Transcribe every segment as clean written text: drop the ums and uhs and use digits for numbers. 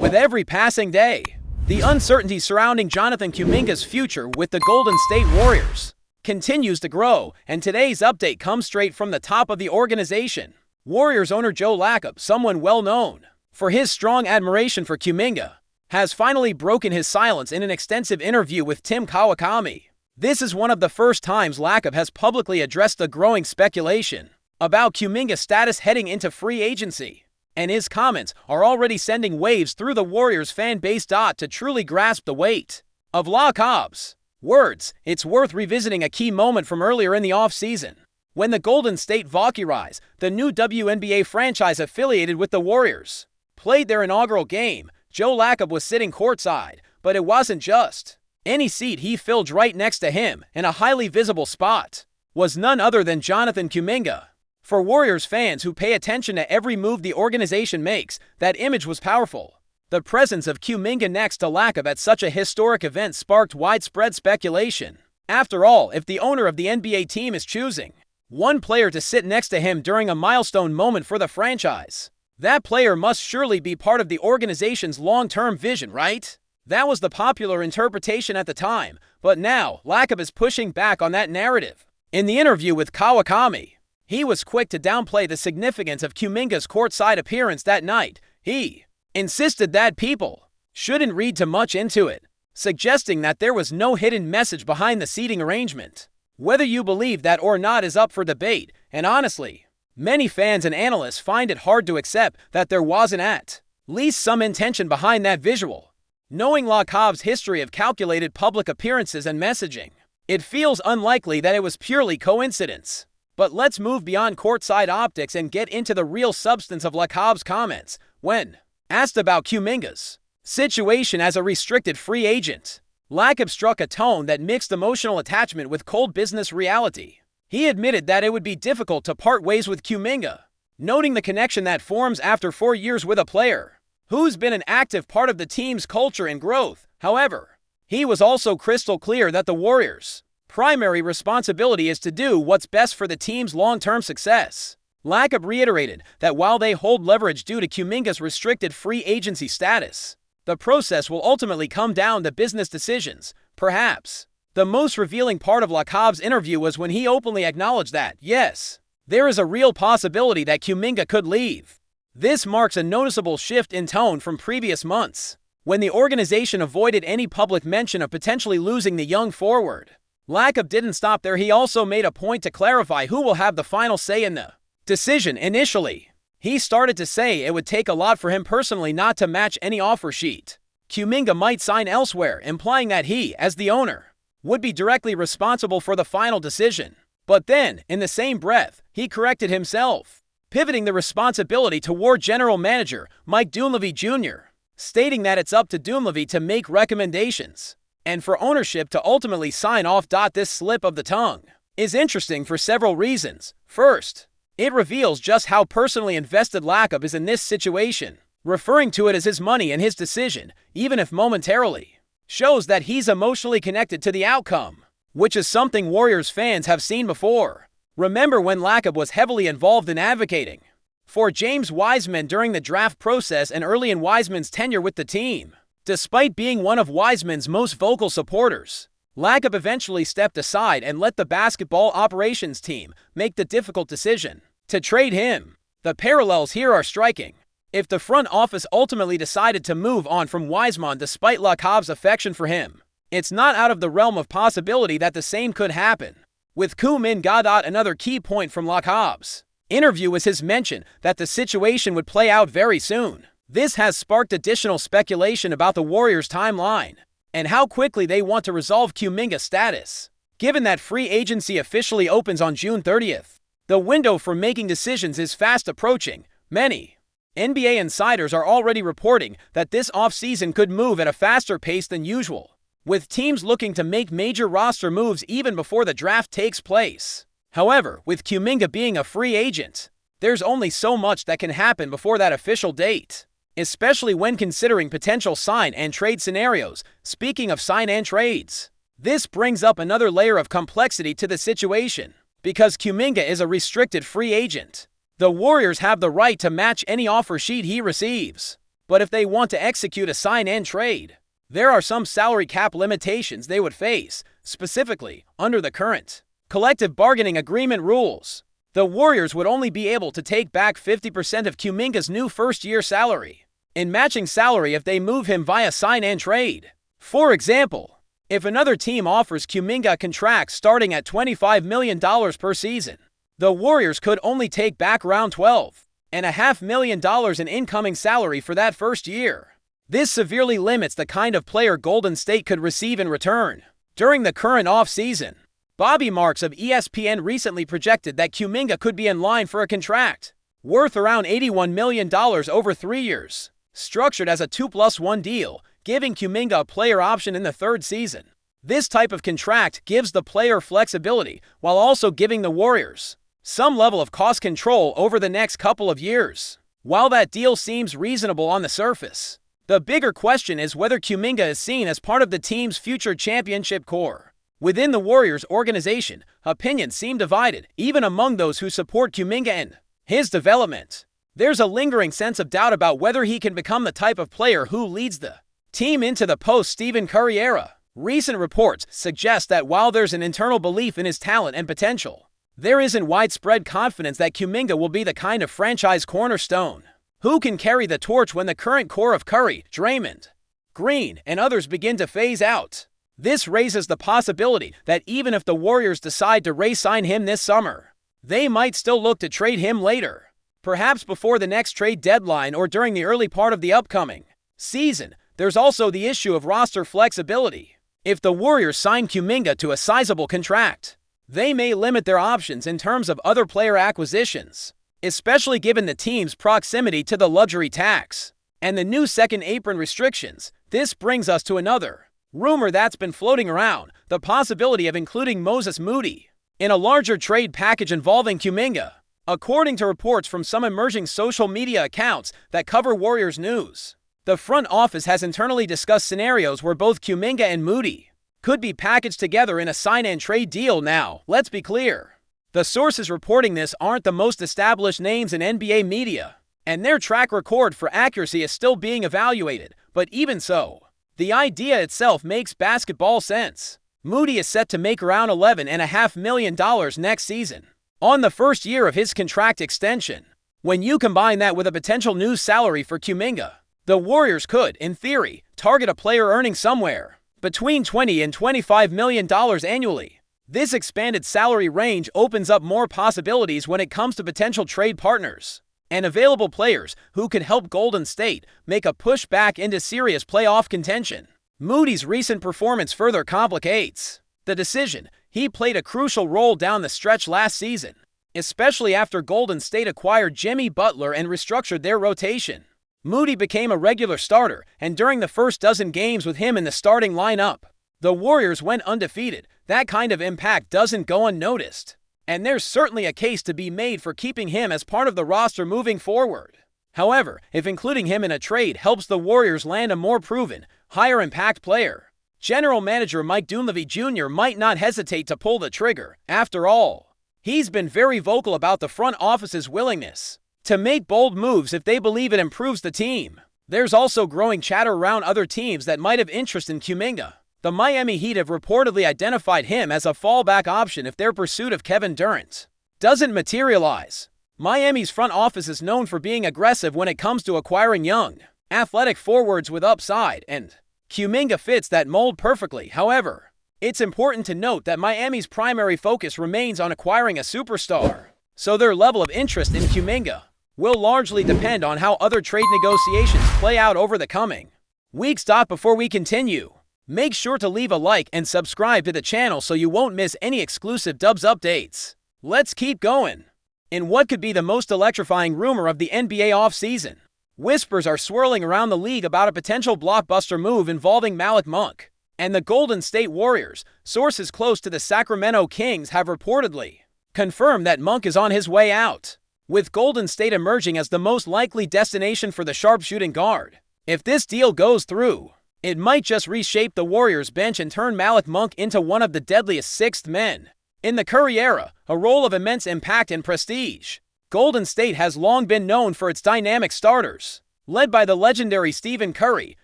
with every passing day. The uncertainty surrounding Jonathan Kuminga's future with the Golden State Warriors continues to grow, and today's update comes straight from the top of the organization. Warriors owner Joe Lacob, someone well known for his strong admiration for Kuminga, has finally broken his silence in an extensive interview with Tim Kawakami. This is one of the first times Lacob has publicly addressed the growing speculation about Kuminga's status heading into free agency, and his comments are already sending waves through the Warriors fan base. To truly grasp the weight of Lacob's words, it's worth revisiting a key moment from earlier in the offseason, when the Golden State Valkyries, the new WNBA franchise affiliated with the Warriors, played their inaugural game. Joe Lacob was sitting courtside, but it wasn't just any seat he filled. Right next to him, in a highly visible spot, was none other than Jonathan Kuminga. For Warriors fans who pay attention to every move the organization makes, that image was powerful. The presence of Kuminga next to Lacob at such a historic event sparked widespread speculation. After all, if the owner of the NBA team is choosing one player to sit next to him during a milestone moment for the franchise, that player must surely be part of the organization's long-term vision, right? That was the popular interpretation at the time, but now Lacob is pushing back on that narrative. In the interview with Kawakami, he was quick to downplay the significance of Kuminga's courtside appearance that night. He insisted that people shouldn't read too much into it, suggesting that there was no hidden message behind the seating arrangement. Whether you believe that or not is up for debate, and honestly, many fans and analysts find it hard to accept that there wasn't at least some intention behind that visual. Knowing Lacob's history of calculated public appearances and messaging, it feels unlikely that it was purely coincidence. But let's move beyond courtside optics and get into the real substance of Lacob's comments. When asked about Kuminga's situation as a restricted free agent, Lacob struck a tone that mixed emotional attachment with cold business reality. He admitted that it would be difficult to part ways with Kuminga, noting the connection that forms after 4 years with a player who's been an active part of the team's culture and growth. However, he was also crystal clear that the Warriors' primary responsibility is to do what's best for the team's long-term success. Lacob reiterated that while they hold leverage due to Kuminga's restricted free agency status, the process will ultimately come down to business decisions. Perhaps the most revealing part of Lacob's interview was when he openly acknowledged that, yes, there is a real possibility that Kuminga could leave. This marks a noticeable shift in tone from previous months, when the organization avoided any public mention of potentially losing the young forward. Lacob didn't stop there. He also made a point to clarify who will have the final say in the decision. Initially, he started to say it would take a lot for him personally not to match any offer sheet Kuminga might sign elsewhere, implying that he, as the owner, would be directly responsible for the final decision. But then, in the same breath, he corrected himself, pivoting the responsibility toward general manager Mike Dunleavy Jr., stating that it's up to Dunleavy to make recommendations and for ownership to ultimately sign off. This slip of the tongue is interesting for several reasons. First, it reveals just how personally invested Lacob is in this situation. Referring to it as his money and his decision, even if momentarily, shows that he's emotionally connected to the outcome, which is something Warriors fans have seen before. Remember when Lacob was heavily involved in advocating for James Wiseman during the draft process and early in Wiseman's tenure with the team. Despite being one of Wiseman's most vocal supporters, Lacob eventually stepped aside and let the basketball operations team make the difficult decision to trade him. The parallels here are striking. If the front office ultimately decided to move on from Wiseman despite Lacob's affection for him, it's not out of the realm of possibility that the same could happen with Kuminga. Another key point from Lacob's interview was his mention that the situation would play out very soon. This has sparked additional speculation about the Warriors' timeline and how quickly they want to resolve Kuminga's status. Given that free agency officially opens on June 30th, the window for making decisions is fast approaching. Many NBA insiders are already reporting that this offseason could move at a faster pace than usual, with teams looking to make major roster moves even before the draft takes place. However, with Kuminga being a free agent, there's only so much that can happen before that official date, especially when considering potential sign and trade scenarios. Speaking of sign and trades, this brings up another layer of complexity to the situation. Because Kuminga is a restricted free agent, the Warriors have the right to match any offer sheet he receives. But if they want to execute a sign-and trade, there are some salary cap limitations they would face, specifically under the current collective bargaining agreement rules. The Warriors would only be able to take back 50% of Kuminga's new first-year salary in matching salary if they move him via sign-and trade. For example, if another team offers Kuminga a contract starting at $25 million per season, the Warriors could only take back around $12.5 million in incoming salary for that first year. This severely limits the kind of player Golden State could receive in return. During the current off-season, Bobby Marks of ESPN recently projected that Kuminga could be in line for a contract worth around $81 million over 3 years, structured as a 2+1 deal, giving Kuminga a player option in the third season. This type of contract gives the player flexibility while also giving the Warriors some level of cost control over the next couple of years. While that deal seems reasonable on the surface, the bigger question is whether Kuminga is seen as part of the team's future championship core. Within the Warriors organization, opinions seem divided, even among those who support Kuminga and his development. There's a lingering sense of doubt about whether he can become the type of player who leads the team into the post-Stephen Curry era. Recent reports suggest that while there's an internal belief in his talent and potential, there isn't widespread confidence that Kuminga will be the kind of franchise cornerstone who can carry the torch when the current core of Curry, Draymond Green, and others begin to phase out. This raises the possibility that even if the Warriors decide to re-sign him this summer, they might still look to trade him later, perhaps before the next trade deadline or during the early part of the upcoming season. There's also the issue of roster flexibility. If the Warriors sign Kuminga to a sizable contract, they may limit their options in terms of other player acquisitions, especially given the team's proximity to the luxury tax and the new second apron restrictions. This brings us to another rumor that's been floating around, the possibility of including Moses Moody in a larger trade package involving Kuminga. According to reports from some emerging social media accounts that cover Warriors news, the front office has internally discussed scenarios where both Kuminga and Moody could be packaged together in a sign-and-trade deal. Now, let's be clear. The sources reporting this aren't the most established names in NBA media, and their track record for accuracy is still being evaluated. But even so, the idea itself makes basketball sense. Moody is set to make around $11.5 million next season on the first year of his contract extension. When you combine that with a potential new salary for Kuminga, the Warriors could, in theory, target a player earning somewhere between $20 and $25 million annually. This expanded salary range opens up more possibilities when it comes to potential trade partners and available players who could help Golden State make a push back into serious playoff contention. Moody's recent performance further complicates the decision. He played a crucial role down the stretch last season, especially after Golden State acquired Jimmy Butler and restructured their rotation. Moody became a regular starter, and during the first dozen games with him in the starting lineup, the Warriors went undefeated. That kind of impact doesn't go unnoticed, and there's certainly a case to be made for keeping him as part of the roster moving forward. However, if including him in a trade helps the Warriors land a more proven, higher-impact player, General Manager Mike Dunleavy Jr. might not hesitate to pull the trigger. After all, he's been very vocal about the front office's willingness to make bold moves if they believe it improves the team. There's also growing chatter around other teams that might have interest in Kuminga. The Miami Heat have reportedly identified him as a fallback option if their pursuit of Kevin Durant doesn't materialize. Miami's front office is known for being aggressive when it comes to acquiring young, athletic forwards with upside, and Kuminga fits that mold perfectly. However, it's important to note that Miami's primary focus remains on acquiring a superstar, so their level of interest in Kuminga will largely depend on how other trade negotiations play out over the coming weeks. Before we continue, make sure to leave a like and subscribe to the channel so you won't miss any exclusive Dubs updates. Let's keep going. In what could be the most electrifying rumor of the NBA offseason, whispers are swirling around the league about a potential blockbuster move involving Malik Monk and the Golden State Warriors. Sources close to the Sacramento Kings have reportedly confirmed that Monk is on his way out, with Golden State emerging as the most likely destination for the sharpshooting guard. If this deal goes through, it might just reshape the Warriors bench and turn Malik Monk into one of the deadliest sixth men in the Curry era, a role of immense impact and prestige. Golden State has long been known for its dynamic starters, led by the legendary Stephen Curry,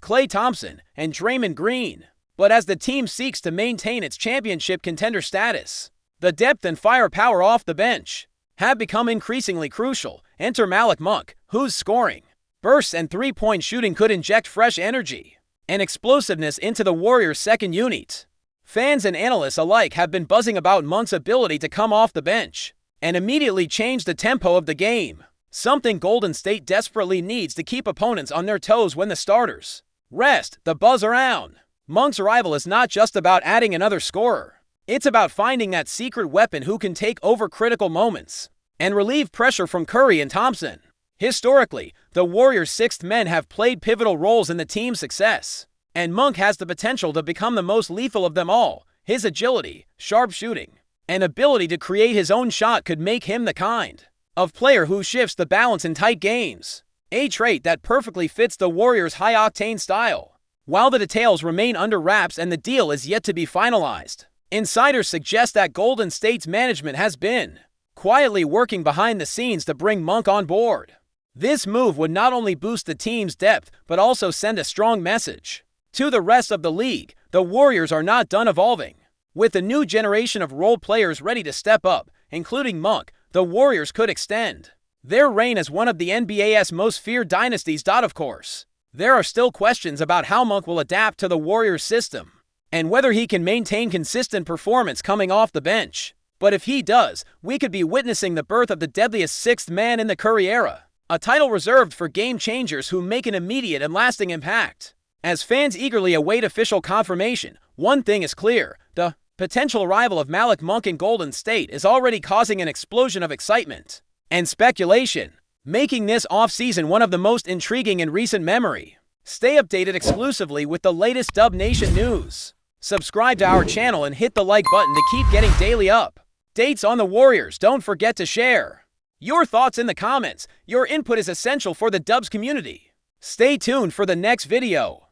Klay Thompson, and Draymond Green. But as the team seeks to maintain its championship contender status, the depth and firepower off the bench have become increasingly crucial. Enter Malik Monk, whose scoring, bursts, and three-point shooting could inject fresh energy and explosiveness into the Warriors' second unit. Fans and analysts alike have been buzzing about Monk's ability to come off the bench and immediately change the tempo of the game, something Golden State desperately needs to keep opponents on their toes when the starters rest the buzz around. Monk's arrival is not just about adding another scorer. It's about finding that secret weapon who can take over critical moments and relieve pressure from Curry and Thompson. Historically, the Warriors' sixth men have played pivotal roles in the team's success, and Monk has the potential to become the most lethal of them all. His agility, sharp shooting, and ability to create his own shot could make him the kind of player who shifts the balance in tight games, a trait that perfectly fits the Warriors' high-octane style. While the details remain under wraps and the deal is yet to be finalized, insiders suggest that Golden State's management has been quietly working behind the scenes to bring Monk on board. This move would not only boost the team's depth, but also send a strong message to the rest of the league. The Warriors are not done evolving. With a new generation of role players ready to step up, including Monk, the Warriors could extend their reign as one of the NBA's most feared dynasties. Of course, there are still questions about how Monk will adapt to the Warriors' system and whether he can maintain consistent performance coming off the bench. But if he does, we could be witnessing the birth of the deadliest sixth man in the Curry era, a title reserved for game changers who make an immediate and lasting impact. As fans eagerly await official confirmation, one thing is clear: the potential arrival of Malik Monk in Golden State is already causing an explosion of excitement and speculation, making this offseason one of the most intriguing in recent memory. Stay updated exclusively with the latest Dub Nation news. Subscribe to our channel and hit the like button to keep getting daily updates on the Warriors. Don't forget to share your thoughts in the comments. Your input is essential for the Dubs community. Stay tuned for the next video.